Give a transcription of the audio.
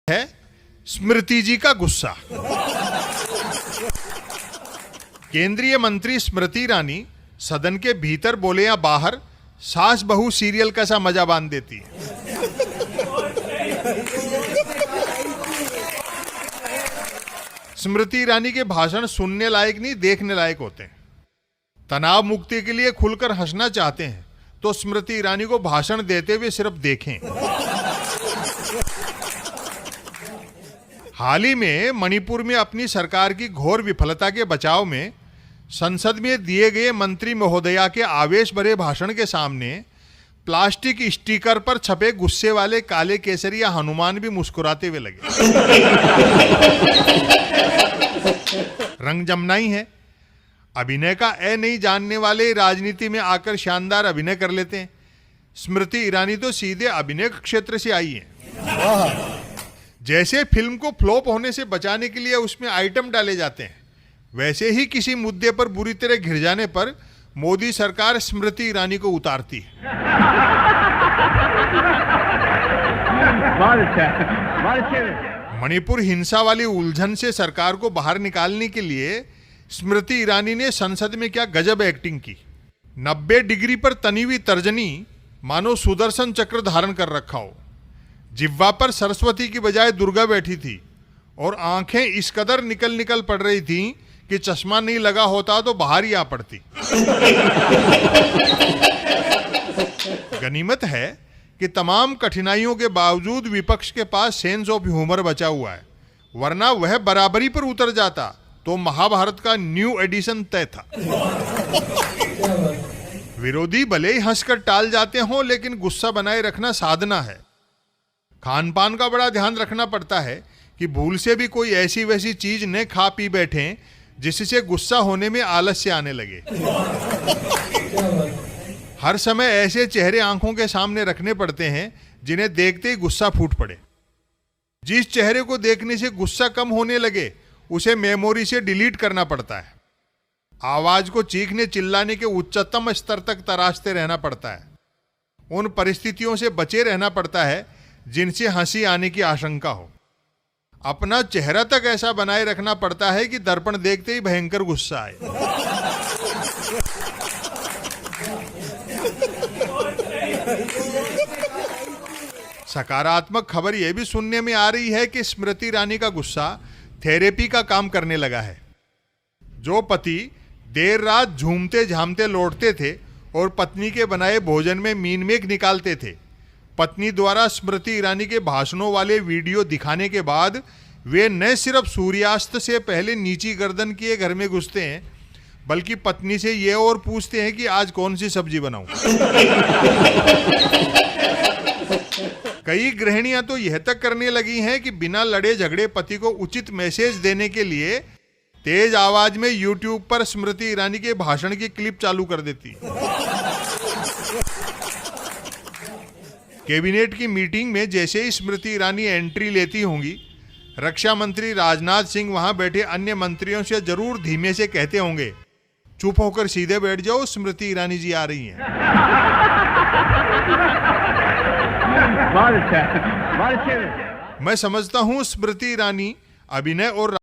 है स्मृति जी का गुस्सा। केंद्रीय मंत्री स्मृति ईरानी सदन के भीतर बोले या बाहर सास बहू सीरियल का सा मजा बांध देती है। स्मृति ईरानी के भाषण सुनने लायक नहीं, देखने लायक होते हैं। तनाव मुक्ति के लिए खुलकर हंसना चाहते हैं तो स्मृति ईरानी को भाषण देते हुए सिर्फ देखें। हाल ही में मणिपुर में अपनी सरकार की घोर विफलता के बचाव में संसद में दिए गए मंत्री महोदया के आवेश भरे भाषण के सामने प्लास्टिक स्टिकर पर छपे गुस्से वाले काले केसरिया हनुमान भी मुस्कुराते हुए लगे। रंग जमनाई है। अभिनय का ए नहीं जानने वाले राजनीति में आकर शानदार अभिनय कर लेते हैं। स्मृति ईरानी तो सीधे अभिनय क्षेत्र से आई है। जैसे फिल्म को फ्लॉप होने से बचाने के लिए उसमें आइटम डाले जाते हैं, वैसे ही किसी मुद्दे पर बुरी तरह घिर जाने पर मोदी सरकार स्मृति ईरानी को उतारती है। मणिपुर हिंसा वाली उलझन से सरकार को बाहर निकालने के लिए स्मृति ईरानी ने संसद में क्या गजब एक्टिंग की। 90 डिग्री पर तनी हुई तर्जनी मानो सुदर्शन चक्र धारण कर रखा हो। जिह्वा पर सरस्वती की बजाय दुर्गा बैठी थी और आंखें इस कदर निकल पड़ रही थीं कि चश्मा नहीं लगा होता तो बाहर ही आ पड़ती। गनीमत है कि तमाम कठिनाइयों के बावजूद विपक्ष के पास सेंस ऑफ ह्यूमर बचा हुआ है, वरना वह बराबरी पर उतर जाता तो महाभारत का न्यू एडिशन तय था। विरोधी भले ही हंसकर टाल जाते हों, लेकिन गुस्सा बनाए रखना साधना है। खान पान का बड़ा ध्यान रखना पड़ता है कि भूल से भी कोई ऐसी वैसी चीज न खा पी बैठें जिससे गुस्सा होने में आलस्य आने लगे। हर समय ऐसे चेहरे आंखों के सामने रखने पड़ते हैं जिन्हें देखते ही गुस्सा फूट पड़े। जिस चेहरे को देखने से गुस्सा कम होने लगे उसे मेमोरी से डिलीट करना पड़ता है। आवाज को चीखने चिल्लाने के उच्चतम स्तर तक तराशते रहना पड़ता है। उन परिस्थितियों से बचे रहना पड़ता है जिनसे हंसी आने की आशंका हो। अपना चेहरा तक ऐसा बनाए रखना पड़ता है कि दर्पण देखते ही भयंकर गुस्सा आए। सकारात्मक खबर यह भी सुनने में आ रही है कि स्मृति ईरानी का गुस्सा थेरेपी का काम करने लगा है। जो पति देर रात झूमते झामते लौटते थे और पत्नी के बनाए भोजन में मीन मेघ निकालते थे, पत्नी द्वारा स्मृति ईरानी के भाषणों वाले वीडियो दिखाने के बाद वे न सिर्फ सूर्यास्त से पहले नीची गर्दन किए घर में घुसते हैं, बल्कि पत्नी से ये और पूछते हैं कि आज कौन सी सब्जी बनाऊं। कई गृहिणियां तो यह तक करने लगी हैं कि बिना लड़े झगड़े पति को उचित मैसेज देने के लिए तेज आवाज में यूट्यूब पर स्मृति ईरानी के भाषण की क्लिप चालू कर देती। कैबिनेट की मीटिंग में जैसे ही स्मृति ईरानी एंट्री लेती होंगी, रक्षा मंत्री राजनाथ सिंह वहां बैठे अन्य मंत्रियों से जरूर धीमे से कहते होंगे, चुप होकर सीधे बैठ जाओ, स्मृति ईरानी जी आ रही हैं। मैं समझता हूं स्मृति ईरानी अभिनय और